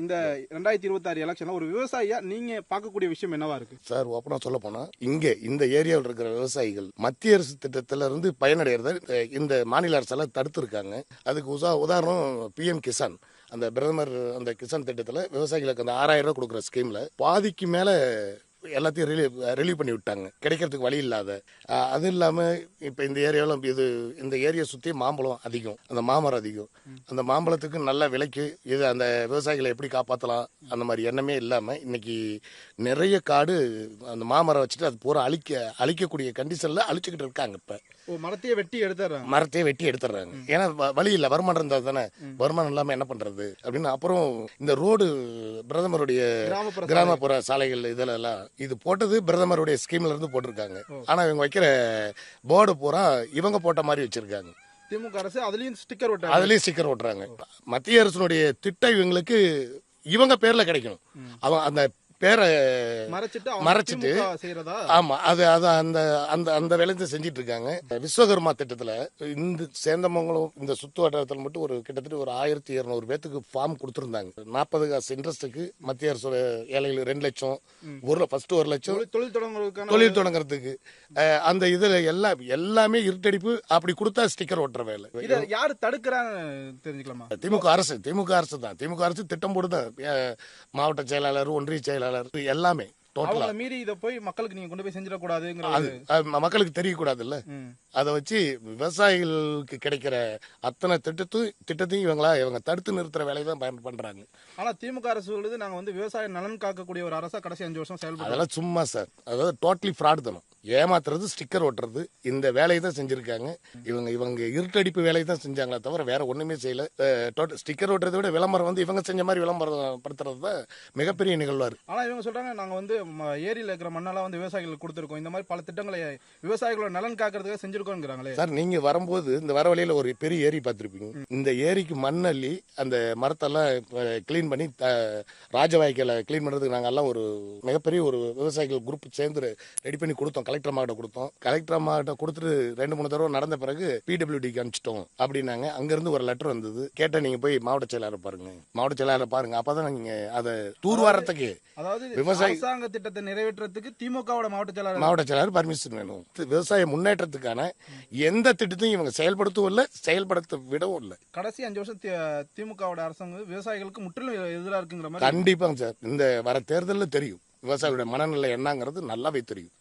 இந்த 2026 எலெக்ஷன்ல ஒரு விவசாயியா நீங்க பார்க்கக்கூடிய விஷயம் என்னவா இருக்கு சார்? ஓப்பனா சொல்ல போனா இங்க இந்த ஏரியாவில் இருக்கிற விவசாயிகள் மத்திய அரசு திட்டத்தில இருந்து பயனடைகிறத இந்த மாநில அரசால தடுத்திருக்காங்க. அதுக்கு உதாரணம் பிஎம் கிசான், அந்த பிரதமர் அந்த கிசான் திட்டத்தில் விவசாயிகளுக்கு அந்த 6000 ரூபாய் கொடுக்குற ஸ்கீம்ல பாதிக்கு மேல எல்லாத்தையும் ரிலீவ் பண்ணி விட்டாங்க, கிடைக்கிறதுக்கு வழி இல்லாத. அது இல்லாம இப்ப இந்த ஏரியாவில் இந்த ஏரியா சுத்தி மாம்பழம் அதிகம், அந்த மாமரம் அதிகம். அந்த மாம்பழத்துக்கு நல்ல விலைக்கு இது அந்த விவசாயிகளை எப்படி காப்பாற்றலாம் அந்த மாதிரி எண்ணமே இல்லாம இன்னைக்கு நிறைய காடு அந்த மாமரம் வச்சுட்டு அது பூரா அழிக்கக்கூடிய கண்டிஷன்ல அழிச்சுக்கிட்டு இருக்காங்க. இப்ப மரத்தையே வெட்டி எடுத்துறாங்க. ஏன்னா வழி இல்லை, வருமானம் இருந்தா தானே. வருமானம் இல்லாம என்ன பண்றது அப்படின்னு. அப்புறம் இந்த ரோடு பிரதமருடைய கிராமப்புற சாலைகள் இதுல எல்லாம் இது போட்டது பிரதமருடைய ஸ்கீம்ல இருந்து போட்டிருக்காங்க. ஆனா இவங்க வைக்கிற போர்டு பூரா இவங்க போட்ட மாதிரி வச்சிருக்காங்க. திமுக அரசு அதுலயும் ஸ்டிக்கர் ஓட்டுறாங்க. மத்திய அரசுடைய திட்டம் இவங்களுக்கு இவங்க பேர்ல கிடைக்கணும். அவங்க அந்த பேரை மறைச்சிட்டு ஆமா அது அந்த அந்த அந்த வேலையை செஞ்சிட்டு இருக்காங்க. விஸ்வகர்மா திட்டத்துல இந்த சேந்தமங்கலம் இந்த சுத்து வட்டாரத்தில் மட்டும் கிட்டத்தட்ட ஒரு 1200 பேத்துக்கு ஃபார்ம் கொடுத்திருந்தாங்க. 40 காசு இன்ட்ரெஸ்ட்டுக்கு மத்திய அரசோட ஏழைகள் 2 லட்சம், ஃபர்ஸ்ட் 1 லட்சம் தொழில் தொடங்குறதுக்கு. அந்த இதுல எல்லாமே இருட்டடிப்பு. அப்படி கொடுத்தா ஸ்டிக்கர் ஓட்டுற வேலை. யாரு தடுக்கிறாங்க தெரிஞ்சுக்கலாமா? திமுக அரசு தான். திமுக அரசு திட்டம் போடுதான். மாவட்ட செயலாளர், ஒன்றிய செயலாளர் எல்லாமே மீறி இதை போய் மக்களுக்கு நீங்க கொண்டு போய் செஞ்சிடக்கூடாது, மக்களுக்கு தெரியக்கூடாதுல்ல. அதை வச்சு விவசாயிகளுக்கு கிடைக்கிற அத்தனை திட்டத்தையும் இவங்க தடுத்து நிறுத்துற வேலையை தான் பண்றாங்க. ஆனா திமுக அரசு சொல்லுது நாங்க விவசாய நலன் காக்கக்கூடிய ஒரு அரசா கடைசி 5 வருஷம் செயல்படுறோம். அதெல்லாம் சும்மா சார். அதாவது டோட்டலி ஃப்ராட் தானே. ஏமாத்துறது, ஸ்டிக்கர் ஓட்டுறது, இந்த வேலையை தான் செஞ்சிருக்காங்க. இவங்க இருட்டடிப்பு வேலையை தான் செஞ்சாங்களே தவிர வேற ஒண்ணுமே செய்யல. ஸ்டிக்கர் ஓட்டுறதை விட விளம்பரம் இவங்க செஞ்ச மாதிரி விளம்பரப்படுத்துறது தான் மிகப்பெரிய நிகழ்வா இருக்கு. ஆனா இவங்க சொல்றாங்க நாங்க ஏரியில இருக்கிற மண்ணெல்லாம் விவசாயிகளுக்கு கொடுத்திருக்கோம், இந்த மாதிரி பல திட்டங்களை விவசாயிகளோட நலன் காக்கிறதுக்காக செஞ்சிருக்கோங்கிறாங்களே. சார் நீங்க வரும்போது இந்த வர வழியில ஒரு பெரிய ஏரி பார்த்திருப்பீங்க. இந்த ஏரிக்கு மண்ணள்ளி அந்த மரத்தெல்லாம் கிளீன் பண்ணி ராஜவாய்க்கால கிளீன் பண்றதுக்கு நாங்க எல்லாம் ஒரு மிகப்பெரிய ஒரு விவசாயிகள் குரூப் சேர்ந்து ரெடி பண்ணி கொடுத்தோம். கலெக்டர் அம்மாட்ட கொடுத்துட்டு 2-3 தடவை நடந்த பிறகு பிடபிள்யூடிக்கு அனுப்பிச்சிட்டோம் அப்படின்னாங்க. அங்க இருந்து ஒரு லெட்டர் வந்தது. கேட்ட நீங்க போய் மாவட்ட செயலாளர் பாருங்க, அப்பதான் நீங்க அதை தூர்வாரத்துக்கு, அதாவது விவசாய திட்டத்தை நிறைவேற்றத்துக்கு திமுகவோட மாவட்ட செயலாளர் பர்மிஷன் வேணும். விவசாய முன்னேற்றத்துக்கான எந்த திட்டத்தையும் இவங்க செயல்படுத்தவும் இல்லை, செயல்படுத்த விடவும் இல்லை. கடைசி 5 வருஷம் திமுகவோட அரசாங்கம் விவசாயிகளுக்கு முற்றிலும் எதிராக இருக்குங்கிற மாதிரி. கண்டிப்பாங்க சார். இந்த வர தேர்தலில் தெரியும் விவசாயிகளுடைய மனநிலை என்னங்கிறது நல்லாவே தெரியும்.